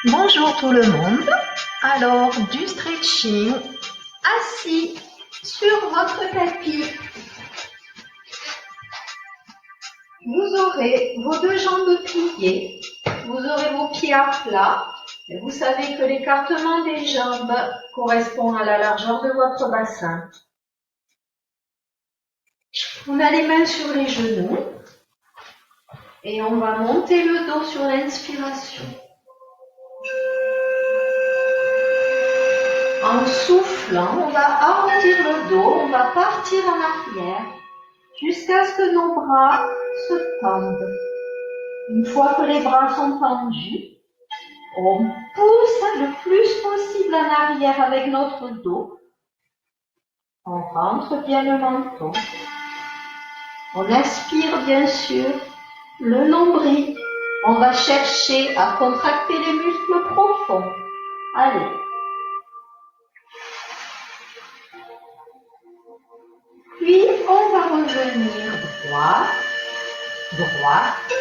Bonjour tout le monde. Alors, du stretching assis sur votre tapis. Vous aurez vos deux jambes pliées, vous aurez vos pieds à plat. Et vous savez que l'écartement des jambes correspond à la largeur de votre bassin. On a les mains sur les genoux et on va monter le dos sur l'inspiration. En soufflant, on va arrondir le dos, on va partir en arrière jusqu'à ce que nos bras se tendent. Une fois que les bras sont tendus, on pousse le plus possible en arrière avec notre dos. On rentre bien le menton. On aspire bien sûr le nombril. On va chercher à contracter les muscles profonds. Allez. Puis, on va revenir droit, droite.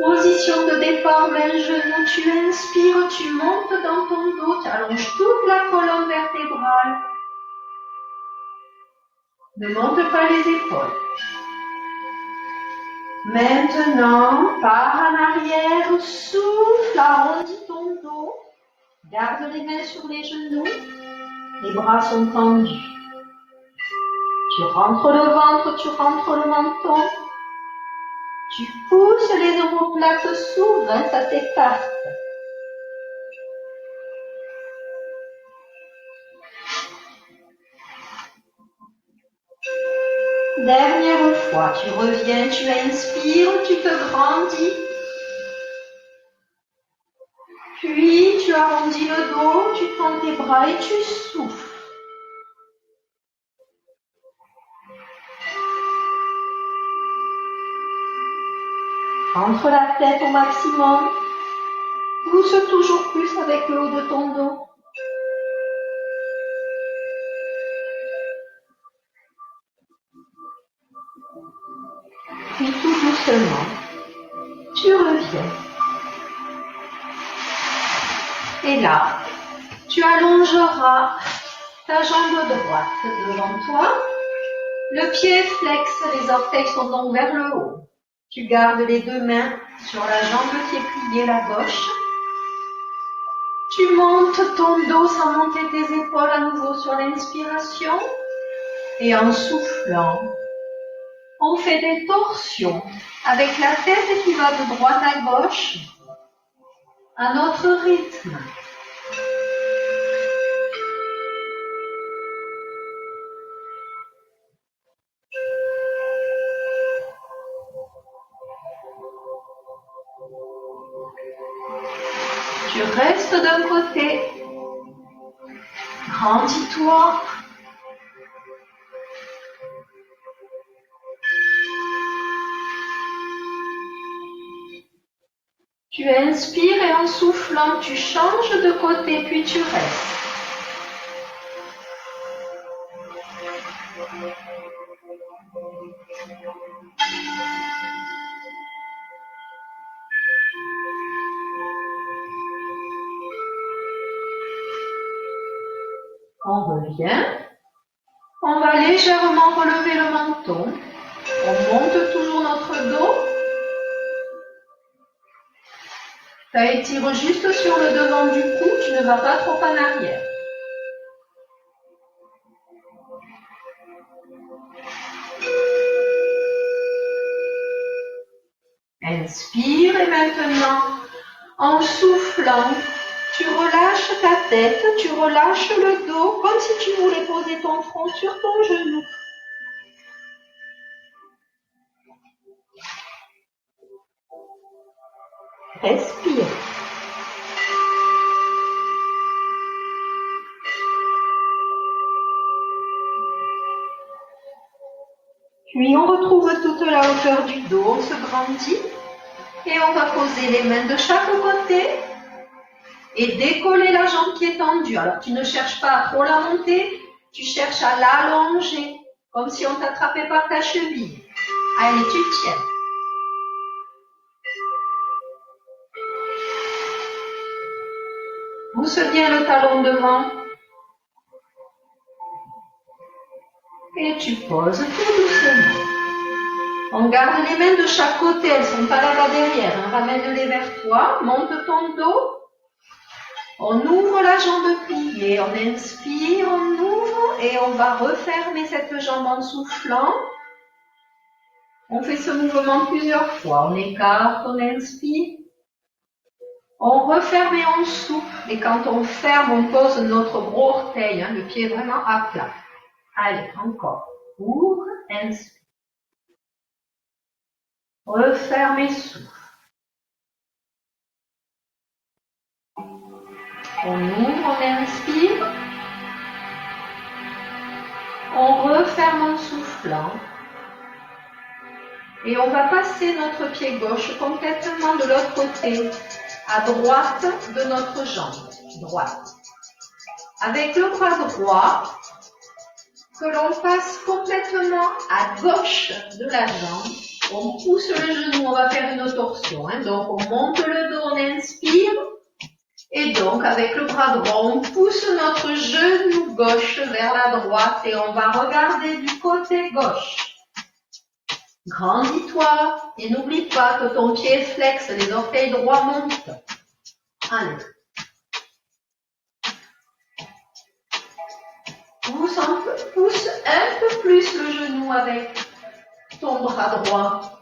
Position de départ, main genou, tu inspires, tu montes dans ton dos, tu allonges toute la colonne vertébrale. Ne monte pas les épaules. Maintenant, pars en arrière, souffle, arrondis ton dos, garde les mains sur les genoux, les bras sont tendus. Tu rentres le ventre, tu rentres le menton. Tu pousses les omoplates s'ouvrent, ça t'écarte. Dernière fois, tu reviens, tu inspires, tu te grandis. Puis tu arrondis le dos, tu tends tes bras et tu souffles. Rentre la tête au maximum. Pousse toujours plus avec le haut de ton dos. Puis tout doucement, tu reviens. Et là, tu allongeras ta jambe droite devant toi. Le pied flexe, les orteils sont donc vers le haut. Tu gardes les deux mains sur la jambe qui est pliée, la gauche. Tu montes ton dos sans monter tes épaules à nouveau sur l'inspiration. Et en soufflant, on fait des torsions avec la tête qui va de droite à gauche à notre rythme. Tu restes d'un côté, grandis-toi. Tu inspires et en soufflant, tu changes de côté, puis tu restes. On revient. On va légèrement relever le menton. On monte toujours notre dos. Tu étires juste sur le devant du cou, tu ne vas pas trop en arrière. Inspire et maintenant, en soufflant, tu relâches ta tête, tu relâches le dos comme si tu voulais poser ton front sur ton genou. Respire. Puis on retrouve toute la hauteur du dos, on se grandit et on va poser les mains de chaque côté et décoller la jambe qui est tendue. Alors tu ne cherches pas à trop la monter, tu cherches à l'allonger, comme si on t'attrapait par ta cheville. Allez, tu tiens. Pousse bien le talon devant. Et tu poses tout doucement. On garde les mains de chaque côté, elles ne sont pas là-bas derrière. Hein. Ramène-les vers toi, monte ton dos. On ouvre la jambe pliée, on inspire, on ouvre et on va refermer cette jambe en soufflant. On fait ce mouvement plusieurs fois. On écarte, on inspire. On referme et on souffle. Et quand on ferme, on pose notre gros orteil, hein, le pied vraiment à plat. Allez, encore. Ouvre, inspire. Referme et souffle. On ouvre, on inspire. On referme en soufflant. Et on va passer notre pied gauche complètement de l'autre côté, à droite de notre jambe droite. Avec le bras droit, que l'on passe complètement à gauche de la jambe, on pousse le genou, on va faire une torsion. Hein. Donc on monte le dos, on inspire. Et donc, avec le bras droit, on pousse notre genou gauche vers la droite et on va regarder du côté gauche. Grandis-toi et n'oublie pas que ton pied flexe, les orteils droits montent. Allez. Pousse un peu plus le genou avec ton bras droit.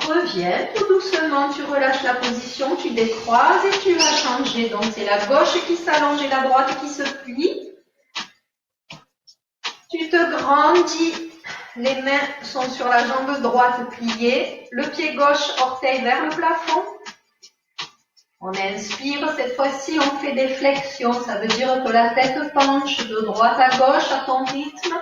Reviens tout doucement, tu relâches la position, tu décroises et tu vas changer. Donc c'est la gauche qui s'allonge et la droite qui se plie. Tu te grandis, les mains sont sur la jambe droite pliée, le pied gauche, orteil vers le plafond. On inspire, cette fois-ci on fait des flexions, ça veut dire que la tête penche de droite à gauche à ton rythme.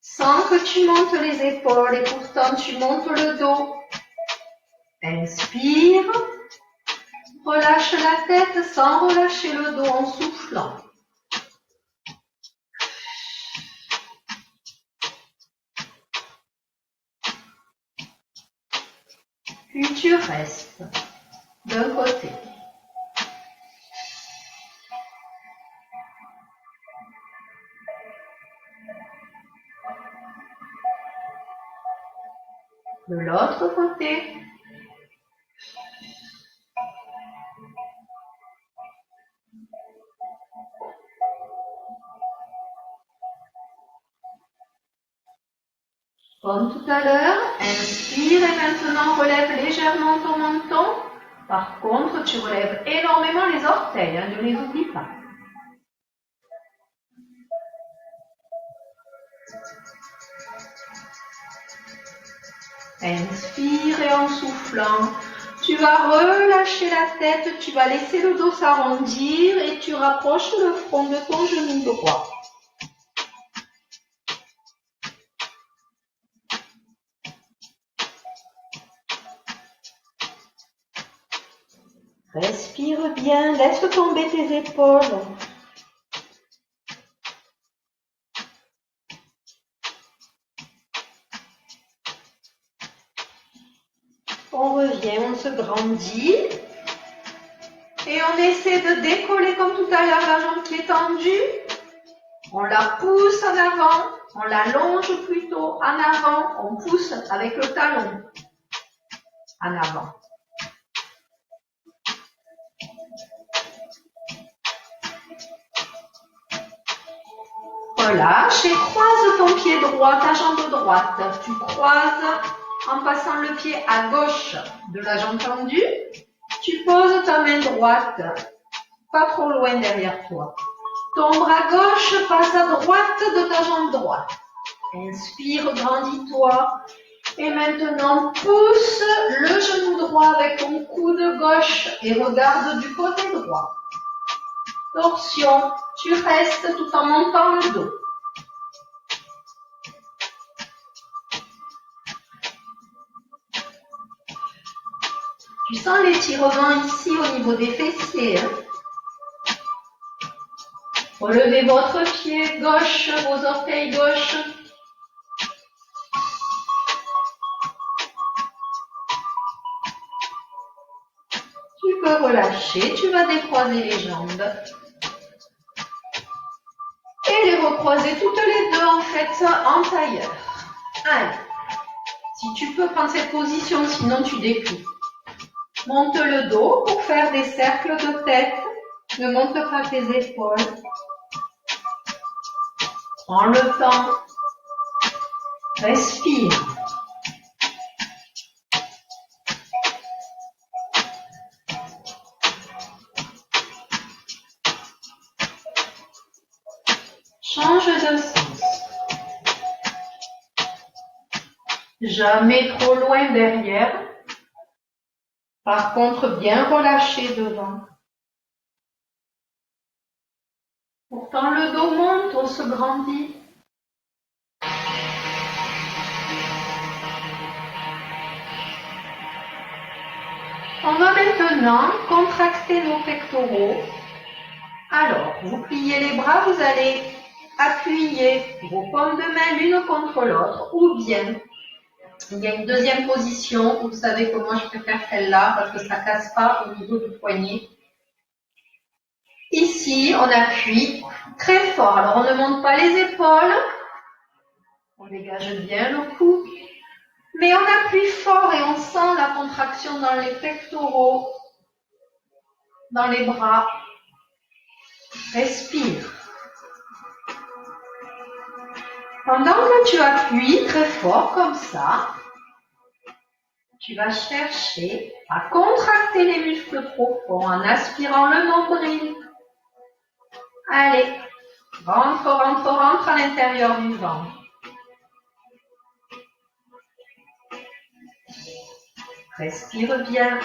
Sans que tu montes les épaules et pourtant tu montes le dos. Inspire. Relâche la tête sans relâcher le dos en soufflant. Puis tu restes d'un côté. De l'autre côté. Comme tout à l'heure, inspire et maintenant relève légèrement ton menton. Par contre, tu relèves énormément les orteils, hein, ne les oublie pas. Inspire et en soufflant, tu vas relâcher la tête, tu vas laisser le dos s'arrondir et tu rapproches le front de ton genou droit. Respire bien, laisse tomber tes épaules. On revient, on se grandit. Et on essaie de décoller comme tout à l'heure la jambe qui est tendue. On la pousse en avant, on l'allonge plutôt en avant, on pousse avec le talon en avant. Relâche et croise ton pied droit, ta jambe droite. Tu croises en passant le pied à gauche de la jambe tendue. Tu poses ta main droite, pas trop loin derrière toi. Ton bras gauche passe à droite de ta jambe droite. Inspire, grandis-toi. Et maintenant, pousse le genou droit avec ton coude gauche et regarde du côté droit. Torsion, tu restes tout en montant le dos. Tu sens l'étirement ici au niveau des fessiers. Hein? Relevez votre pied gauche, vos orteils gauches. Tu peux relâcher, tu vas décroiser les jambes. Et les recroiser toutes les deux en fait en tailleur. Allez, si tu peux prendre cette position, sinon tu déplies. Monte le dos pour faire des cercles de tête. Ne monte pas tes épaules. Prends le temps. Respire. Change de sens. Jamais trop loin derrière. Par contre, bien relâché devant. Pourtant, le dos monte, on se grandit. On va maintenant contracter nos pectoraux. Alors, vous pliez les bras, vous allez appuyer vos paumes de main l'une contre l'autre, ou bien, il y a une deuxième position, vous savez que moi je préfère celle-là parce que ça ne casse pas au niveau du poignet. Ici, on appuie très fort. Alors, on ne monte pas les épaules, on dégage bien le cou, mais on appuie fort et on sent la contraction dans les pectoraux, dans les bras. Respire. Pendant que tu appuies très fort comme ça, tu vas chercher à contracter les muscles profonds en aspirant le nombril. Allez, rentre, rentre, rentre à l'intérieur du ventre. Respire bien.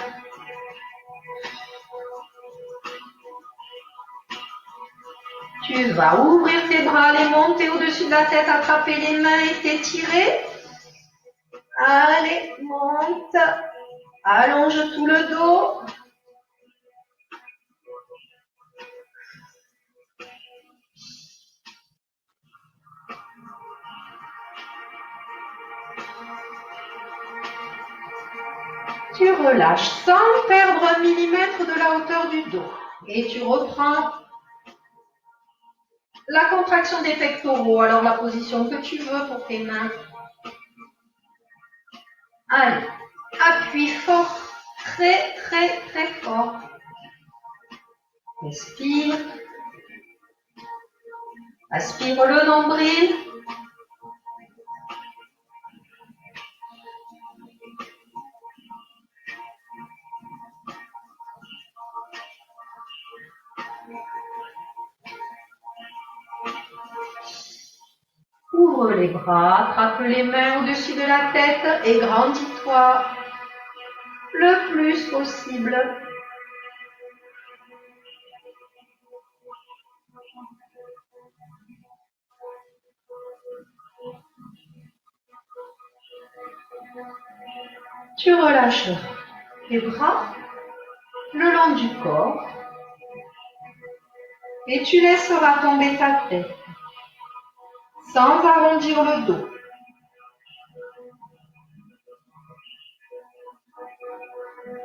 Tu vas ouvrir tes bras, les monter au-dessus de la tête, attraper les mains et t'étirer. Allez, monte. Allonge tout le dos. Tu relâches sans perdre un millimètre de la hauteur du dos. Et tu reprends la contraction des pectoraux. Alors la position que tu veux pour tes mains. Allez, appuie fort, très très très fort. Respire. Aspire le nombril. Ouvre les bras, attrape les mains au-dessus de la tête et grandis-toi le plus possible. Tu relâches les bras le long du corps et tu laisseras tomber ta tête sans arrondir le dos.